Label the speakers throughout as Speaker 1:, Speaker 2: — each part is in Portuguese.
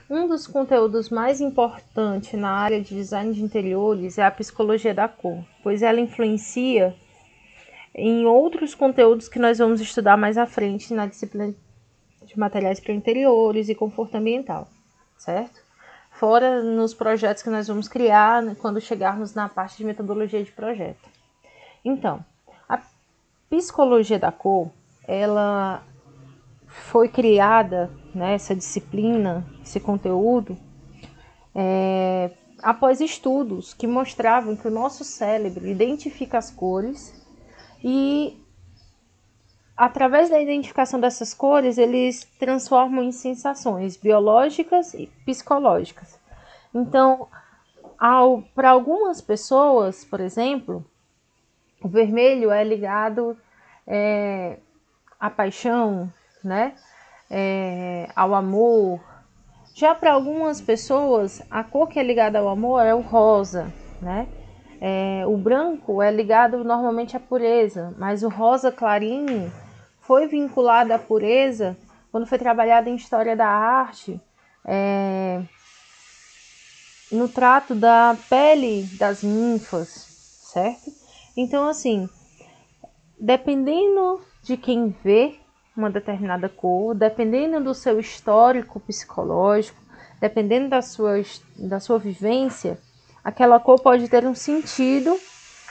Speaker 1: Um dos conteúdos mais importantes na área de design de interiores é a psicologia da cor, pois ela influencia em outros conteúdos que nós vamos estudar mais à frente na disciplina de materiais para interiores e conforto ambiental, certo? Fora nos projetos que nós vamos criar quando chegarmos na parte de metodologia de projeto. Então, a psicologia da cor, ela foi criada, né, essa disciplina, esse conteúdo, após estudos que mostravam que o nosso cérebro identifica as cores e, através da identificação dessas cores, eles transformam em sensações biológicas e psicológicas. Então, para algumas pessoas, por exemplo, o vermelho é ligado à paixão, né? Ao amor. Já para algumas pessoas, a cor que é ligada ao amor é o rosa, né? O branco é ligado normalmente à pureza, mas o rosa clarinho foi vinculado à pureza quando foi trabalhado em história da arte, no trato da pele das ninfas, certo? Então, assim, dependendo de quem vê uma determinada cor, dependendo do seu histórico psicológico, dependendo da sua vivência, aquela cor pode ter um sentido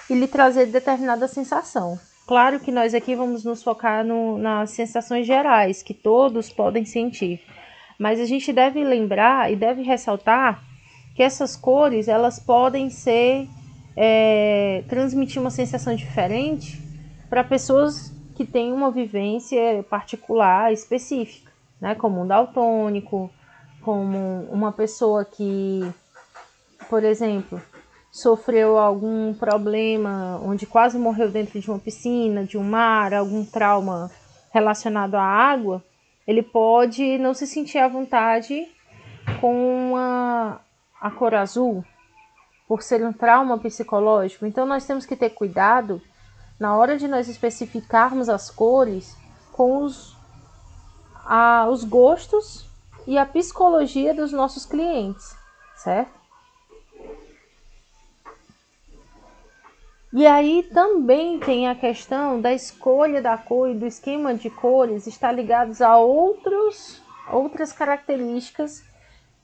Speaker 1: e lhe trazer determinada sensação. Claro que nós aqui vamos nos focar nas sensações gerais, que todos podem sentir. Mas a gente deve lembrar e deve ressaltar que essas cores, elas podem transmitir uma sensação diferente para pessoas que têm uma vivência particular, específica, né? Como um daltônico, como uma pessoa que, por exemplo, sofreu algum problema onde quase morreu dentro de uma piscina, de um mar, algum trauma relacionado à água, ele pode não se sentir à vontade com a cor azul, por ser um trauma psicológico. Então nós temos que ter cuidado na hora de nós especificarmos as cores com os gostos e a psicologia dos nossos clientes, certo? E aí também tem a questão da escolha da cor e do esquema de cores está ligados a outras características,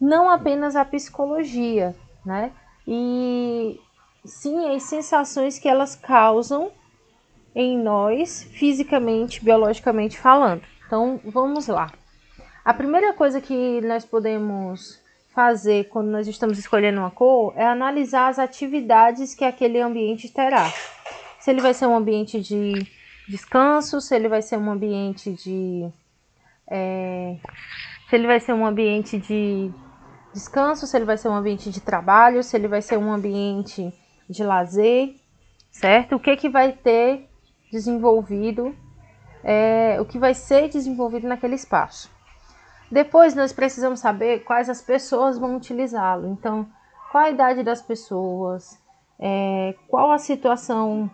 Speaker 1: não apenas a psicologia, né? E sim as sensações que elas causam em nós, fisicamente, biologicamente falando. Então, vamos lá. A primeira coisa que nós podemos fazer quando nós estamos escolhendo uma cor é analisar as atividades que aquele ambiente terá. Se ele vai ser um ambiente de descanso, se ele vai ser um ambiente de descanso, se ele vai ser um ambiente de trabalho, se ele vai ser um ambiente de lazer, certo? O que vai ter desenvolvido, o que vai ser desenvolvido naquele espaço. Depois nós precisamos saber quais as pessoas vão utilizá-lo. Então, qual a idade das pessoas, qual a situação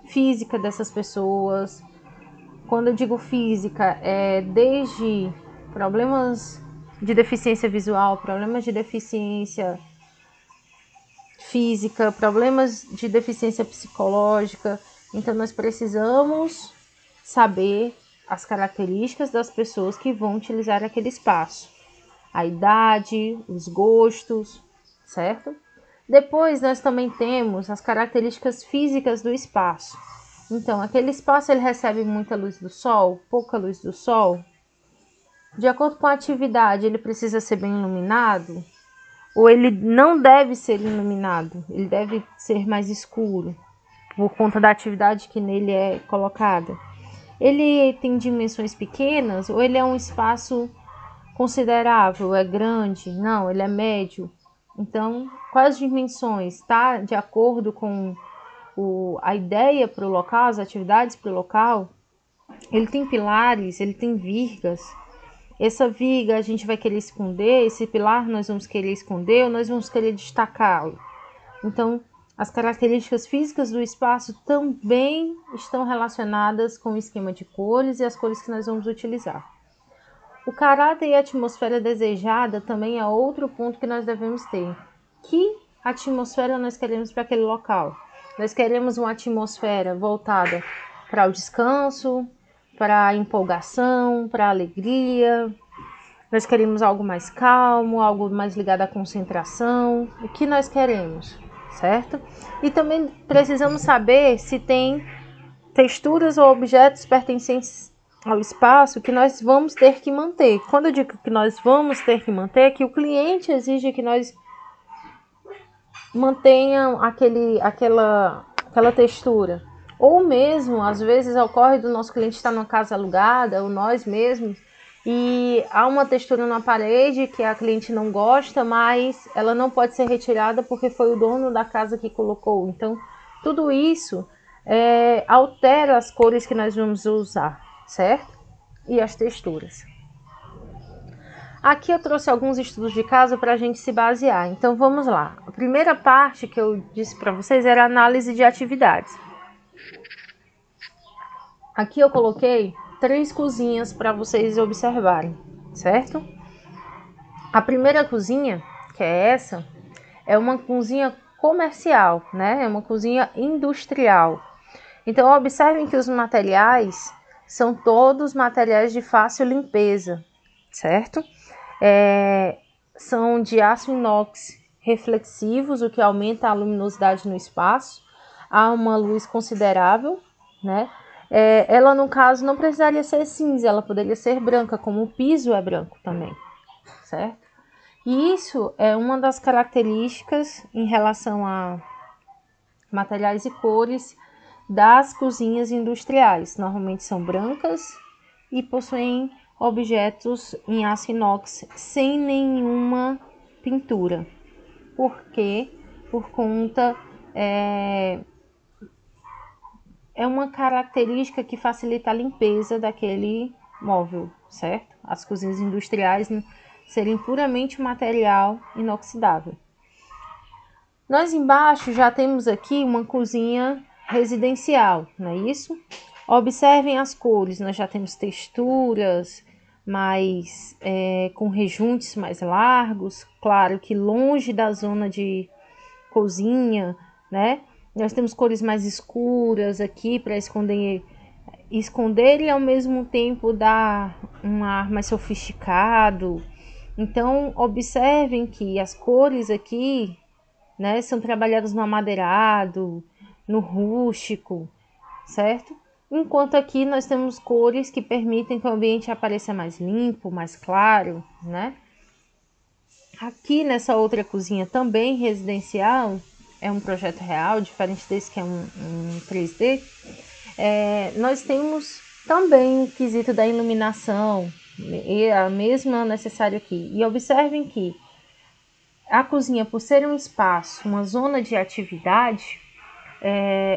Speaker 1: física dessas pessoas. Quando eu digo física, desde problemas de deficiência visual, problemas de deficiência física, problemas de deficiência psicológica. Então nós precisamos saber as características das pessoas que vão utilizar aquele espaço, a idade, os gostos, certo? Depois nós também temos as características físicas do espaço. Então, aquele espaço ele recebe muita luz do sol, pouca luz do sol. De acordo com a atividade, ele precisa ser bem iluminado ou ele não deve ser iluminado, ele deve ser mais escuro por conta da atividade que nele é colocada. Ele tem dimensões pequenas ou ele é um espaço considerável, é grande? Não, ele é médio. Então, quais dimensões? Está de acordo com a ideia para o local, as atividades para o local? Ele tem pilares, ele tem vigas. Essa viga a gente vai querer esconder, esse pilar nós vamos querer esconder ou nós vamos querer destacá-lo. Então, as características físicas do espaço também estão relacionadas com o esquema de cores e as cores que nós vamos utilizar. O caráter e a atmosfera desejada também é outro ponto que nós devemos ter. Que atmosfera nós queremos para aquele local? Nós queremos uma atmosfera voltada para o descanso, para a empolgação, para a alegria. Nós queremos algo mais calmo, algo mais ligado à concentração. O que nós queremos, certo? E também precisamos saber se tem texturas ou objetos pertencentes ao espaço que nós vamos ter que manter. Quando eu digo que nós vamos ter que manter, é que o cliente exige que nós mantenham aquela textura. Ou mesmo, às vezes, ocorre do nosso cliente estar numa casa alugada, ou nós mesmos, e há uma textura na parede que a cliente não gosta, mas ela não pode ser retirada porque foi o dono da casa que colocou. Então, tudo isso altera as cores que nós vamos usar, certo? E as texturas. Aqui eu trouxe alguns estudos de caso para a gente se basear. Então vamos lá. A primeira parte que eu disse para vocês era a análise de atividades. Aqui eu coloquei 3 cozinhas para vocês observarem, certo? A primeira cozinha, que é essa, é uma cozinha comercial, né? É uma cozinha industrial. Então observem que os materiais são todos materiais de fácil limpeza, certo? São de aço inox reflexivos, o que aumenta a luminosidade no espaço. Há uma luz considerável, né? Ela, no caso, não precisaria ser cinza, ela poderia ser branca, como o piso é branco também, certo? E isso é uma das características em relação a materiais e cores das cozinhas industriais. Normalmente são brancas e possuem objetos em aço inox sem nenhuma pintura. Por quê? Por conta é uma característica que facilita a limpeza daquele móvel, certo? As cozinhas industriais serem puramente material inoxidável. Nós embaixo já temos aqui uma cozinha residencial, não é isso? Observem as cores, nós já temos texturas mais com rejuntes mais largos, claro que longe da zona de cozinha, né? Nós temos cores mais escuras aqui para esconder e ao mesmo tempo dar um ar mais sofisticado. Então observem que as cores aqui, né, são trabalhadas no amadeirado, no rústico, certo? Enquanto aqui nós temos cores que permitem que o ambiente apareça mais limpo, mais claro, né? Aqui nessa outra cozinha também residencial, é um projeto real, diferente desse que é um 3D, nós temos também o quesito da iluminação, e a mesma necessária aqui. E observem que a cozinha, por ser um espaço, uma zona de atividade,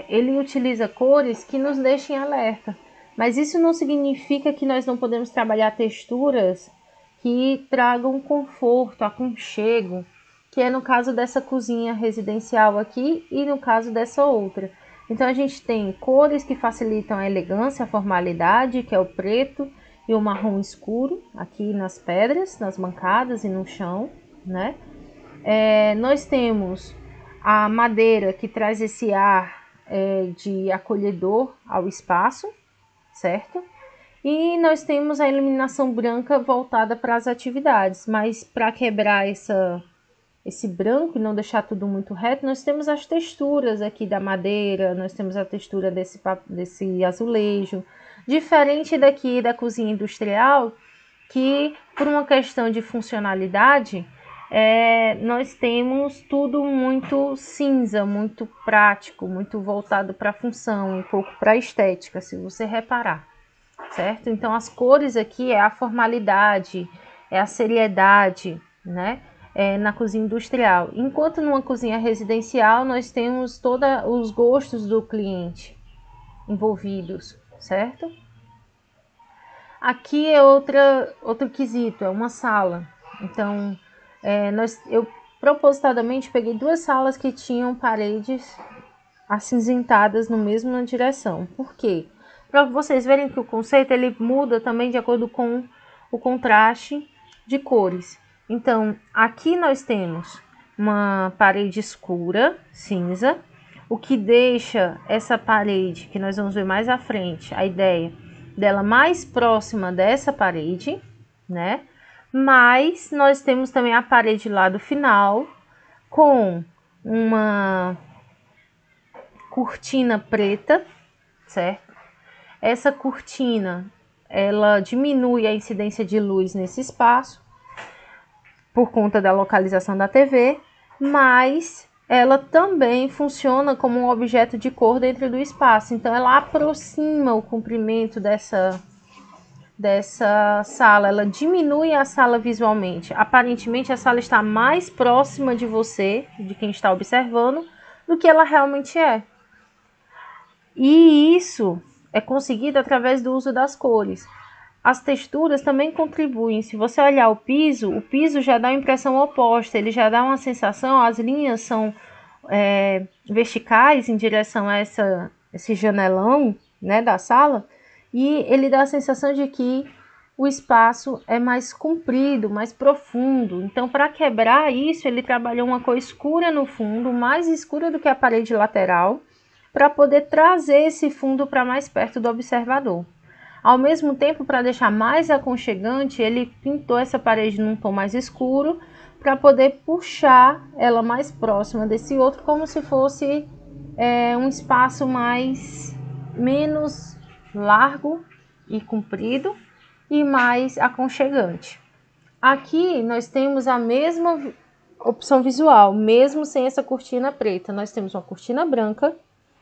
Speaker 1: ele utiliza cores que nos deixem alerta. Mas isso não significa que nós não podemos trabalhar texturas que tragam conforto, aconchego, que é no caso dessa cozinha residencial aqui e no caso dessa outra. Então a gente tem cores que facilitam a elegância, a formalidade, que é o preto e o marrom escuro, aqui nas pedras, nas bancadas e no chão, né? Nós temos a madeira que traz esse ar de acolhedor ao espaço, certo? E nós temos a iluminação branca voltada para as atividades, mas para quebrar esse branco e não deixar tudo muito reto, nós temos as texturas aqui da madeira, nós temos a textura desse azulejo, diferente daqui da cozinha industrial, que por uma questão de funcionalidade, nós temos tudo muito cinza, muito prático, muito voltado para a função, um pouco para a estética, se você reparar, certo? Então as cores aqui é a formalidade, é a seriedade, né? Na cozinha industrial. Enquanto numa cozinha residencial nós temos todos os gostos do cliente envolvidos, certo? Aqui é outro quesito, é uma sala. Então eu propositadamente peguei 2 salas que tinham paredes acinzentadas na mesma direção. Por quê? Para vocês verem que o conceito ele muda também de acordo com o contraste de cores. Então, aqui nós temos uma parede escura, cinza, o que deixa essa parede, que nós vamos ver mais à frente, a ideia dela mais próxima dessa parede, né? Mas nós temos também a parede lá do final, com uma cortina preta, certo? Essa cortina, ela diminui a incidência de luz nesse espaço, por conta da localização da TV, mas ela também funciona como um objeto de cor dentro do espaço. Então, ela aproxima o comprimento dessa sala, ela diminui a sala visualmente. Aparentemente, a sala está mais próxima de você, de quem está observando, do que ela realmente é. E isso é conseguido através do uso das cores. As texturas também contribuem. Se você olhar o piso já dá uma impressão oposta, ele já dá uma sensação, as linhas são verticais em direção a esse janelão, né, da sala, e ele dá a sensação de que o espaço é mais comprido, mais profundo. Então, para quebrar isso, ele trabalhou uma cor escura no fundo, mais escura do que a parede lateral, para poder trazer esse fundo para mais perto do observador. Ao mesmo tempo, para deixar mais aconchegante, ele pintou essa parede num tom mais escuro para poder puxar ela mais próxima desse outro, como se fosse um espaço menos largo e comprido e mais aconchegante. Aqui nós temos a mesma opção visual, mesmo sem essa cortina preta. Nós temos uma cortina branca,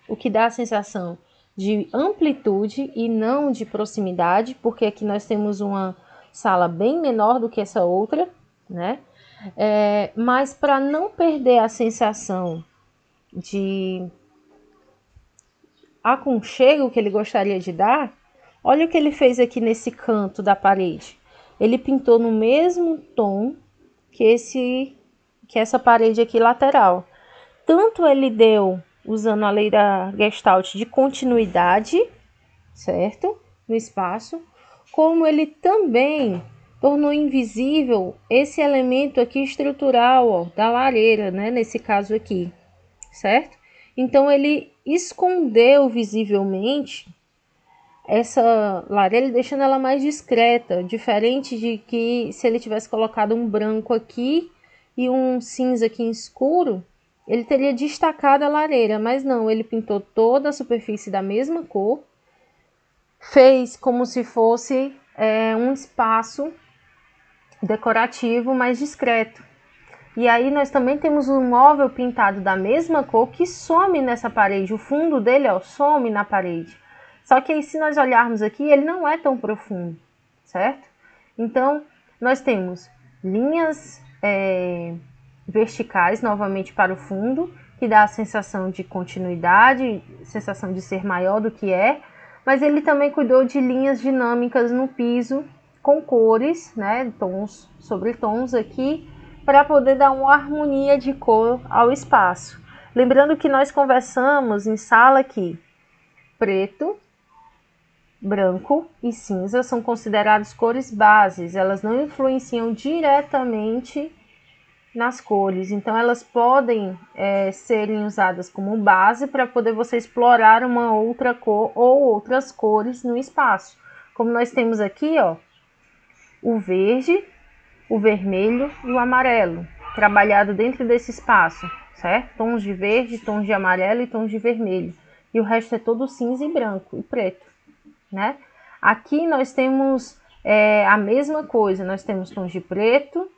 Speaker 1: o que dá a sensação de amplitude e não de proximidade, porque aqui nós temos uma sala bem menor do que essa outra, né? Mas para não perder a sensação de aconchego que ele gostaria de dar, olha o que ele fez aqui nesse canto da parede. Ele pintou no mesmo tom que essa parede aqui lateral. Tanto ele deu, usando a lei da Gestalt, de continuidade, certo? No espaço, como ele também tornou invisível esse elemento aqui estrutural, ó, da lareira, né? Nesse caso aqui, certo? Então, ele escondeu visivelmente essa lareira, deixando ela mais discreta, diferente de que se ele tivesse colocado um branco aqui e um cinza aqui escuro, ele teria destacado a lareira, mas não, ele pintou toda a superfície da mesma cor, fez como se fosse um espaço decorativo mais discreto. E aí nós também temos um móvel pintado da mesma cor que some nessa parede, o fundo dele, ó, some na parede. Só que aí, se nós olharmos aqui, ele não é tão profundo, certo? Então, nós temos linhas verticais, novamente, para o fundo, que dá a sensação de continuidade, sensação de ser maior do que é, mas ele também cuidou de linhas dinâmicas no piso, com cores, né, tons sobre tons aqui, para poder dar uma harmonia de cor ao espaço. Lembrando que nós conversamos em sala que preto, branco e cinza são considerados cores bases, elas não influenciam diretamente nas cores, então elas podem serem usadas como base para poder você explorar uma outra cor ou outras cores no espaço. Como nós temos aqui, ó, o verde, o vermelho e o amarelo, trabalhado dentro desse espaço, certo? Tons de verde, tons de amarelo e tons de vermelho. E o resto é todo cinza e branco e preto, né? Aqui nós temos a mesma coisa, nós temos tons de preto,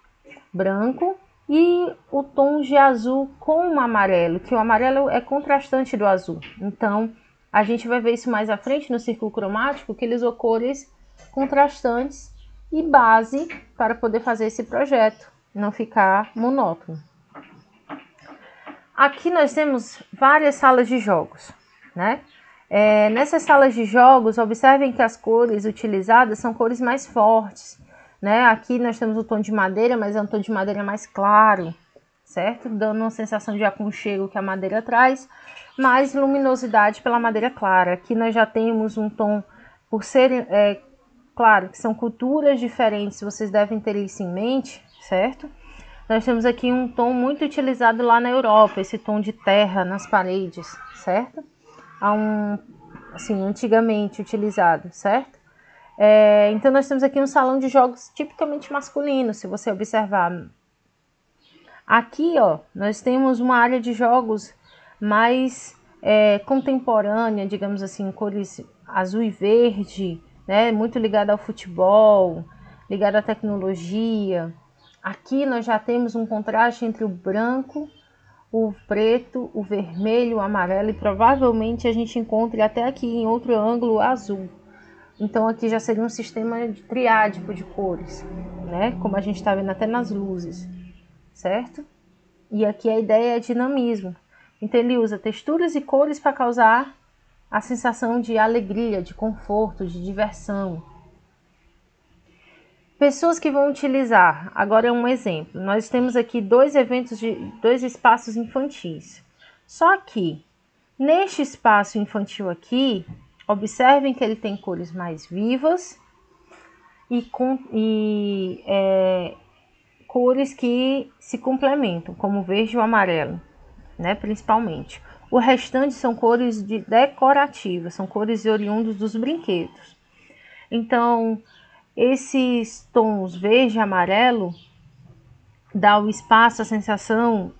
Speaker 1: branco e o tom de azul com o amarelo, que o amarelo é contrastante do azul. Então, a gente vai ver isso mais à frente no círculo cromático, que ele usou cores contrastantes e base para poder fazer esse projeto, não ficar monótono. Aqui nós temos várias salas de jogos, né? Nessas salas de jogos, observem que as cores utilizadas são cores mais fortes, né? Aqui nós temos o tom de madeira, mas é um tom de madeira mais claro, certo? Dando uma sensação de aconchego que a madeira traz, mais luminosidade pela madeira clara. Aqui nós já temos um tom, por ser claro que são culturas diferentes, vocês devem ter isso em mente, certo? Nós temos aqui um tom muito utilizado lá na Europa, esse tom de terra nas paredes, certo? Assim, antigamente utilizado, certo? Então nós temos aqui um salão de jogos tipicamente masculino, se você observar. Aqui, ó, nós temos uma área de jogos mais contemporânea, digamos assim, cores azul e verde, né? Muito ligada ao futebol, ligada à tecnologia. Aqui nós já temos um contraste entre o branco, o preto, o vermelho, o amarelo e provavelmente a gente encontre até aqui em outro ângulo o azul. Então aqui já seria um sistema triádico de cores, né? Como a gente está vendo até nas luzes, certo? E aqui a ideia é dinamismo. Então ele usa texturas e cores para causar a sensação de alegria, de conforto, de diversão. Pessoas que vão utilizar, agora é um exemplo. Nós temos aqui dois espaços infantis. Só que neste espaço infantil aqui, observem que ele tem cores mais vivas e cores que se complementam, como o verde e o amarelo, né, principalmente. O restante são cores decorativas, são cores oriundas dos brinquedos. Então, esses tons verde e amarelo dá ao espaço a sensação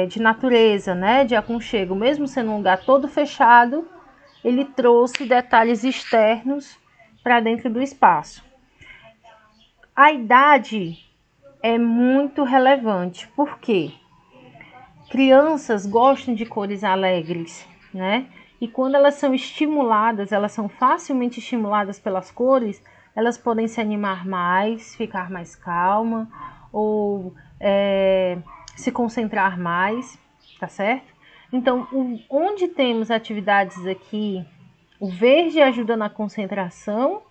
Speaker 1: de natureza, né, de aconchego. Mesmo sendo um lugar todo fechado, ele trouxe detalhes externos para dentro do espaço. A idade é muito relevante, porque crianças gostam de cores alegres, né? E quando elas são estimuladas, elas são facilmente estimuladas pelas cores, elas podem se animar mais, ficar mais calma ou se concentrar mais, tá certo? Então, onde temos atividades aqui, o verde ajuda na concentração,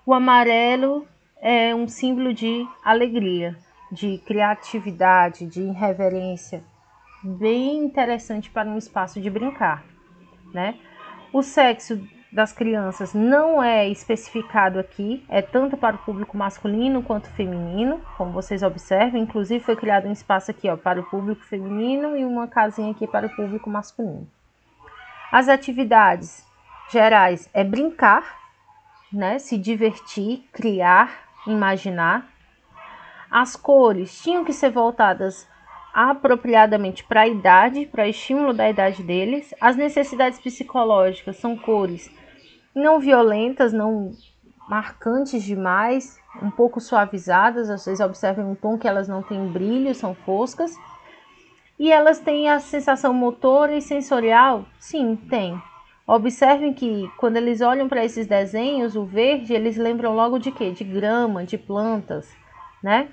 Speaker 1: o amarelo é um símbolo de alegria, de criatividade, de irreverência, bem interessante para um espaço de brincar, né? O sexo das crianças não é especificado aqui, é tanto para o público masculino quanto feminino, como vocês observam. Inclusive foi criado um espaço aqui, ó, para o público feminino e uma casinha aqui para o público masculino. As atividades gerais é brincar, né? Se divertir, criar, imaginar. As cores tinham que ser voltadas apropriadamente para a idade, para estímulo da idade deles. As necessidades psicológicas são cores não violentas, não marcantes demais, um pouco suavizadas. Vocês observem um tom que elas não têm brilho, são foscas. E elas têm a sensação motora e sensorial? Sim, tem. Observem que quando eles olham para esses desenhos, o verde, eles lembram logo de quê? De grama, de plantas, né?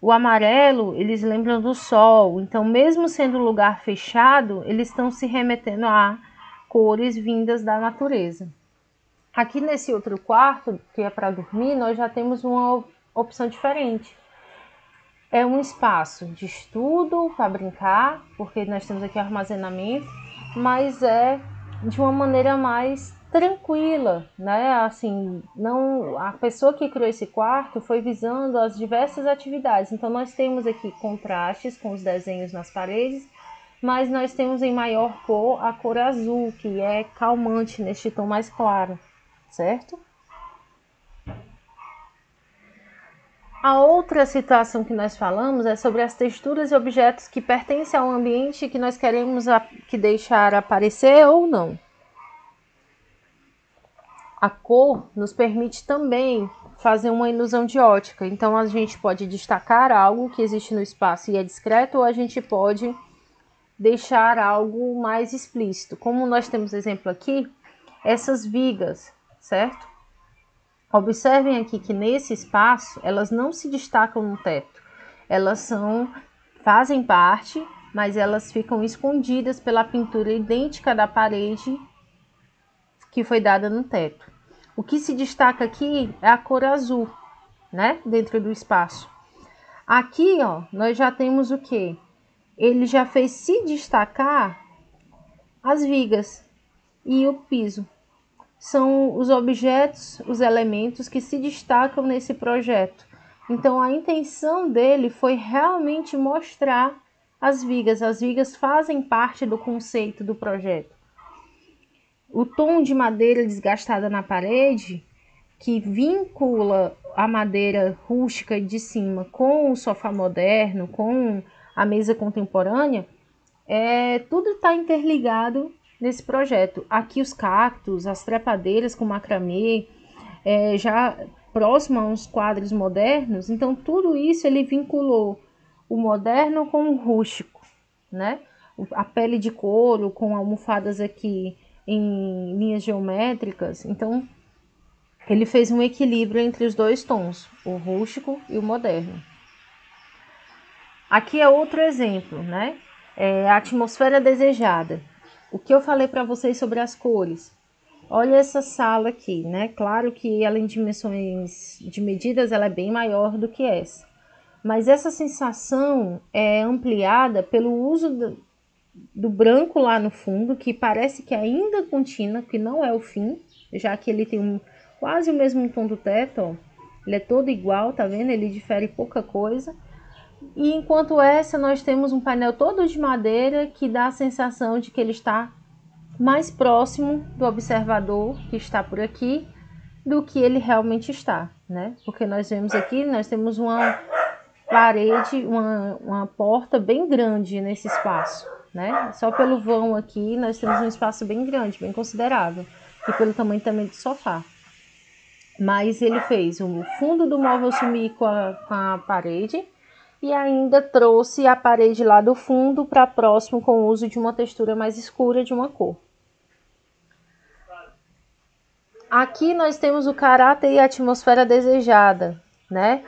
Speaker 1: O amarelo, eles lembram do sol. Então, mesmo sendo um lugar fechado, eles estão se remetendo a cores vindas da natureza. Aqui nesse outro quarto, que é para dormir, nós já temos uma opção diferente. É um espaço de estudo para brincar, porque nós temos aqui armazenamento, mas é de uma maneira mais tranquila, né? Assim, não, a pessoa que criou esse quarto foi visando as diversas atividades. Então nós temos aqui contrastes com os desenhos nas paredes, mas nós temos em maior cor a cor azul, que é calmante neste tom mais claro, certo? A outra situação que nós falamos é sobre as texturas e objetos que pertencem ao ambiente que nós queremos deixar aparecer ou não. A cor nos permite também fazer uma ilusão de ótica. Então a gente pode destacar algo que existe no espaço e é discreto, ou a gente pode deixar algo mais explícito. Como nós temos exemplo aqui, essas vigas, certo? Observem aqui que nesse espaço elas não se destacam no teto. Elas fazem parte, mas elas ficam escondidas pela pintura idêntica da parede que foi dada no teto. O que se destaca aqui é a cor azul, né? Dentro do espaço. Aqui, ó, nós já temos o quê? Ele já fez se destacar as vigas e o piso. são os objetos, os elementos que se destacam nesse projeto. Então a intenção dele foi realmente mostrar as vigas. As vigas fazem parte do conceito do projeto. O tom de madeira desgastada na parede, que vincula a madeira rústica de cima com o sofá moderno, com a mesa contemporânea, tudo está interligado nesse projeto. Aqui os cactos, as trepadeiras com macramê, já próximo a uns quadros modernos. Então tudo isso ele vinculou o moderno com o rústico, né? A pele de couro com almofadas aqui em linhas geométricas. Então ele fez um equilíbrio entre os dois tons, o rústico e o moderno. Aqui é outro exemplo, né? A atmosfera desejada. O que eu falei para vocês sobre as cores. Olha essa sala aqui, né? Claro que ela em dimensões de medidas ela é bem maior do que essa. Mas essa sensação é ampliada pelo uso do branco lá no fundo, que parece que ainda contínua, que não é o fim, já que ele tem quase o mesmo tom do teto, ó. Ele é todo igual, tá vendo? Ele difere pouca coisa. E enquanto essa, nós temos um painel todo de madeira que dá a sensação de que ele está mais próximo do observador que está por aqui do que ele realmente está, né? Porque nós vemos aqui, nós temos uma parede, uma porta bem grande nesse espaço, né? Só pelo vão aqui nós temos um espaço bem grande, bem considerável, e pelo tamanho também do sofá. Mas ele fez o fundo do móvel sumir com a parede e ainda trouxe a parede lá do fundo para próximo com o uso de uma textura mais escura de uma cor. Aqui nós temos o caráter e a atmosfera desejada, né?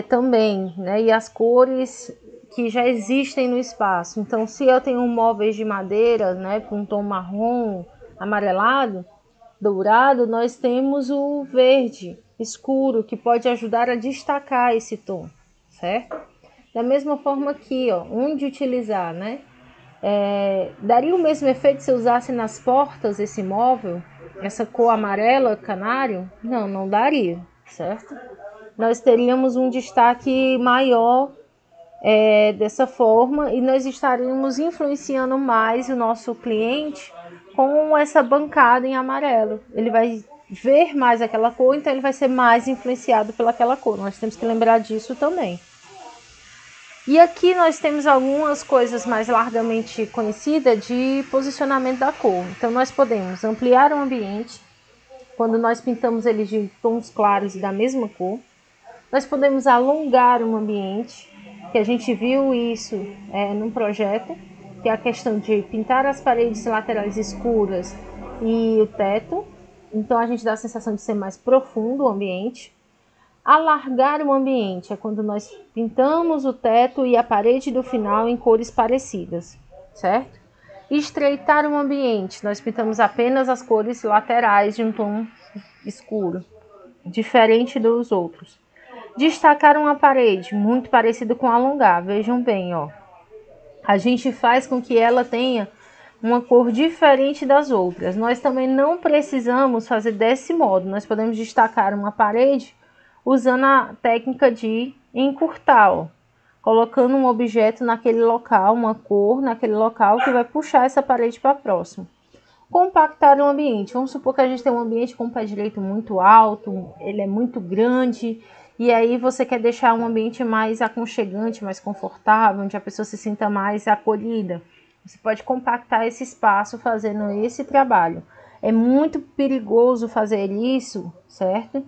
Speaker 1: Também, né? E as cores que já existem no espaço. Então, se eu tenho móveis de madeira, né, com um tom marrom, amarelado, dourado, nós temos o verde escuro, que pode ajudar a destacar esse tom, certo? Da mesma forma aqui, ó, onde utilizar, né? Daria o mesmo efeito se eu usasse nas portas esse móvel, essa cor amarela, canário? Não, não daria, certo? Nós teríamos um destaque maior dessa forma e nós estaríamos influenciando mais o nosso cliente com essa bancada em amarelo. Ele vai ver mais aquela cor, então ele vai ser mais influenciado pelaquela cor. Nós temos que lembrar disso também. E aqui nós temos algumas coisas mais largamente conhecidas de posicionamento da cor. Então nós podemos ampliar o ambiente quando nós pintamos ele de tons claros e da mesma cor. Nós podemos alongar um ambiente, que a gente viu isso num projeto, que é a questão de pintar as paredes laterais escuras e o teto. Então a gente dá a sensação de ser mais profundo o ambiente. Alargar o ambiente é quando nós pintamos o teto e a parede do final em cores parecidas, certo? Estreitar o ambiente, nós pintamos apenas as cores laterais de um tom escuro, diferente dos outros. Destacar uma parede, muito parecido com alongar, vejam bem, ó. A gente faz com que ela tenha uma cor diferente das outras. Nós também não precisamos fazer desse modo, nós podemos destacar uma parede usando a técnica de encurtar, ó, colocando um objeto naquele local, uma cor naquele local que vai puxar essa parede para próximo. Compactar o ambiente. Vamos supor que a gente tem um ambiente com o pé direito muito alto, ele é muito grande, e aí você quer deixar um ambiente mais aconchegante, mais confortável, onde a pessoa se sinta mais acolhida. Você pode compactar esse espaço fazendo esse trabalho. É muito perigoso fazer isso, certo?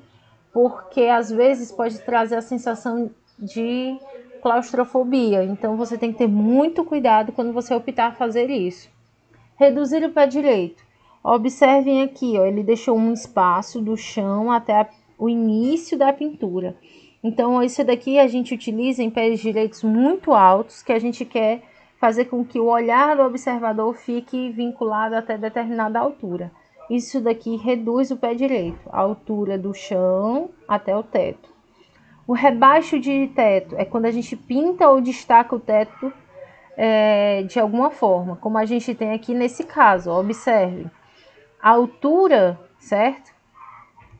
Speaker 1: Porque às vezes pode trazer a sensação de claustrofobia. Então você tem que ter muito cuidado quando você optar fazer isso. Reduzir o pé direito. Observem aqui, ó, ele deixou um espaço do chão até o início da pintura. Então isso daqui a gente utiliza em pés direitos muito altos, que a gente quer fazer com que o olhar do observador fique vinculado até determinada altura. Isso daqui reduz o pé direito, a altura do chão até o teto. O rebaixo de teto é quando a gente pinta ou destaca o teto de alguma forma, como a gente tem aqui nesse caso. Observe, a altura certo?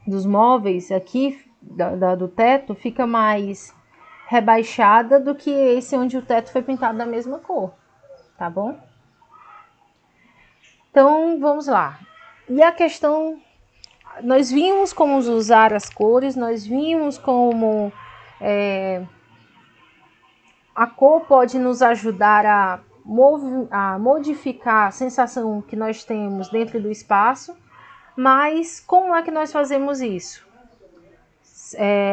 Speaker 1: Dos móveis aqui, do teto, fica mais rebaixada do que esse onde o teto foi pintado da mesma cor, tá bom? Então, vamos lá. E a questão, nós vimos como usar as cores, nós vimos como a cor pode nos ajudar a modificar a sensação que nós temos dentro do espaço, mas como é que nós fazemos isso?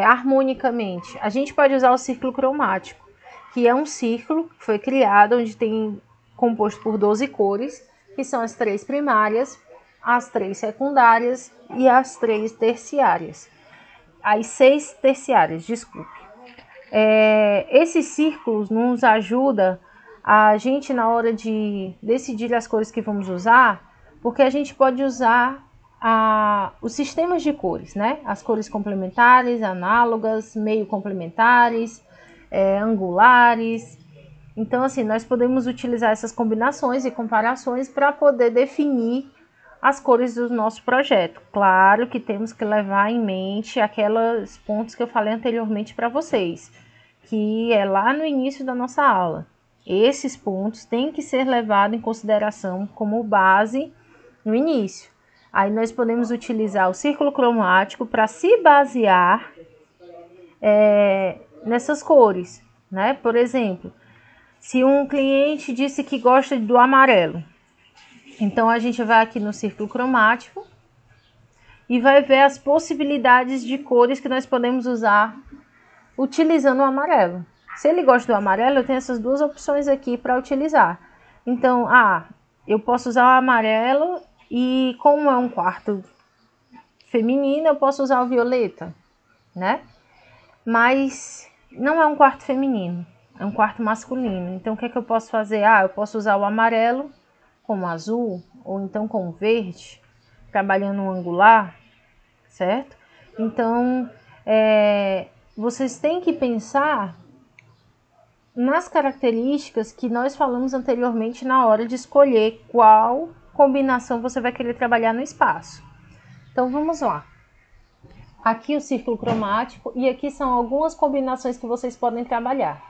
Speaker 1: Harmonicamente. A gente pode usar o círculo cromático, que é um círculo que foi criado onde tem composto por 12 cores, que são as 3 primárias, as 3 secundárias e as 3 terciárias. As 6 terciárias, desculpe. Esses círculos nos ajudam a gente na hora de decidir as cores que vamos usar, porque a gente pode usar os sistemas de cores, né? As cores complementares, análogas, meio complementares, angulares. Então, assim, nós podemos utilizar essas combinações e comparações para poder definir as cores do nosso projeto. Claro que temos que levar em mente aqueles pontos que eu falei anteriormente para vocês, que é lá no início da nossa aula. Esses pontos têm que ser levados em consideração como base no início. Aí nós podemos utilizar o círculo cromático para se basear nessas cores, né? Por exemplo, se um cliente disse que gosta do amarelo, então a gente vai aqui no círculo cromático e vai ver as possibilidades de cores que nós podemos usar utilizando o amarelo. Se ele gosta do amarelo, eu tenho essas duas opções aqui para utilizar. Então, eu posso usar o amarelo e como é um quarto feminino, eu posso usar o violeta, né? Mas não é um quarto feminino, é um quarto masculino. Então, o que é que eu posso fazer? Eu posso usar o amarelo com o azul, ou então com o verde, trabalhando um angular, certo? Então, vocês têm que pensar nas características que nós falamos anteriormente na hora de escolher qual combinação você vai querer trabalhar no espaço. Então, vamos lá. Aqui o círculo cromático e aqui são algumas combinações que vocês podem trabalhar.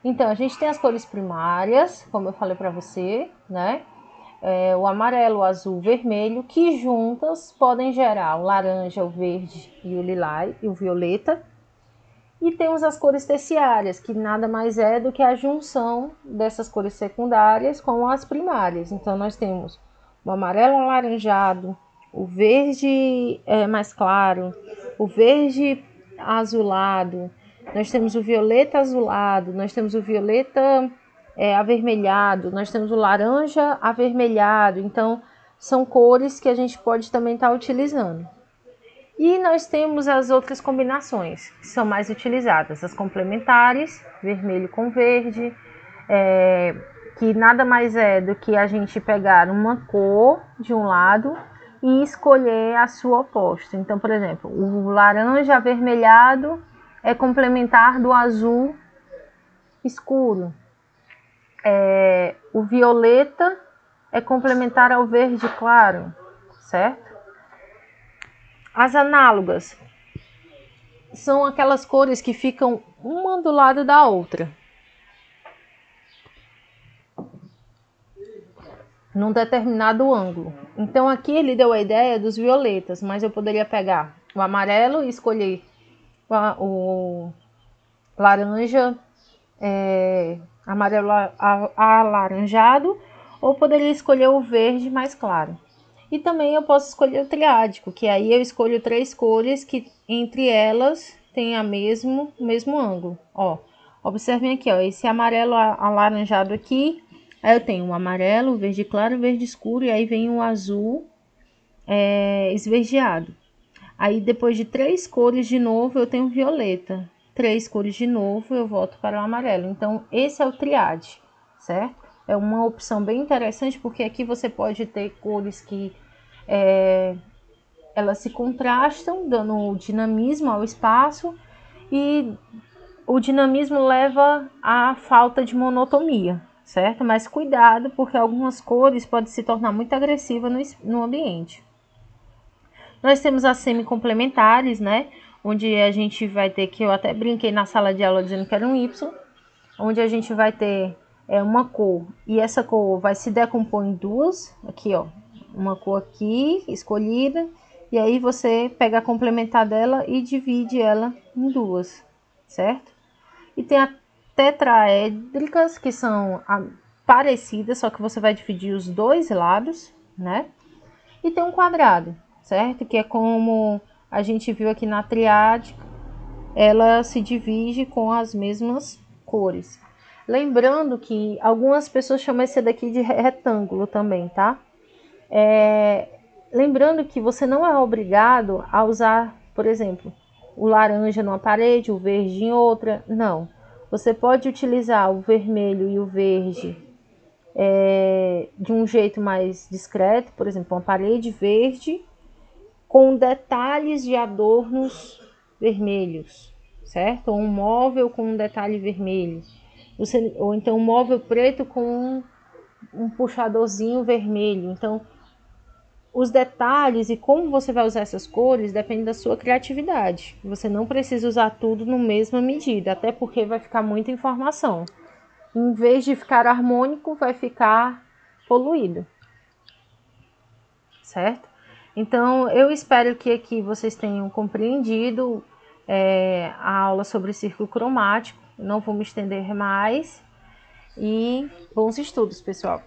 Speaker 1: Então, a gente tem as cores primárias, como eu falei para você, né? O amarelo, o azul, o vermelho, que juntas podem gerar o laranja, o verde e o lilás e o violeta. E temos as cores terciárias, que nada mais é do que a junção dessas cores secundárias com as primárias. Então, nós temos o amarelo alaranjado, o verde mais claro, o verde azulado, nós temos o violeta azulado, nós temos o violeta avermelhado, nós temos o laranja avermelhado. Então, são cores que a gente pode também estar utilizando. E nós temos as outras combinações que são mais utilizadas, as complementares, vermelho com verde, que nada mais é do que a gente pegar uma cor de um lado e escolher a sua oposta. Então, por exemplo, o laranja avermelhado é complementar do azul escuro. O violeta é complementar ao verde claro, certo? As análogas são aquelas cores que ficam uma do lado da outra, num determinado ângulo. Então aqui ele deu a ideia dos violetas, mas eu poderia pegar o amarelo e escolher o laranja, amarelo alaranjado, ou poderia escolher o verde mais claro. E também eu posso escolher o triádico, que aí eu escolho 3 cores que entre elas tem o mesmo ângulo. Observem aqui, esse amarelo alaranjado aqui, aí eu tenho o amarelo, o verde claro, o verde escuro, e aí vem o azul esverdeado. Aí depois de 3 cores de novo, eu tenho violeta. 3 cores de novo, eu volto para o amarelo. Então, esse é o triade, certo? É uma opção bem interessante, porque aqui você pode ter cores que elas se contrastam, dando dinamismo ao espaço, e o dinamismo leva à falta de monotonia, certo? Mas cuidado, porque algumas cores podem se tornar muito agressivas no ambiente. Nós temos as semi-complementares, né? Onde a gente vai ter, que eu até brinquei na sala de aula dizendo que era um Y, onde a gente vai ter uma cor, e essa cor vai se decompor em duas, aqui ó, uma cor aqui, escolhida, e aí você pega a complementar dela e divide ela em duas, certo? E tem a tetraédricas, que são parecidas, só que você vai dividir os dois lados, né? E tem um quadrado, certo? Que é como a gente viu aqui na triádica, ela se divide com as mesmas cores. Lembrando que algumas pessoas chamam esse daqui de retângulo também, tá? Lembrando que você não é obrigado a usar, por exemplo, o laranja numa parede, o verde em outra. Não. Você pode utilizar o vermelho e o verde de um jeito mais discreto, por exemplo, uma parede verde com detalhes de adornos vermelhos, certo? Ou um móvel com um detalhe vermelho. Ou então um móvel preto com um puxadorzinho vermelho. Então, os detalhes e como você vai usar essas cores depende da sua criatividade. Você não precisa usar tudo na mesma medida, até porque vai ficar muita informação. Em vez de ficar harmônico, vai ficar poluído, certo? Então, eu espero que aqui vocês tenham compreendido a aula sobre círculo cromático. Não vou me estender mais. E bons estudos, pessoal!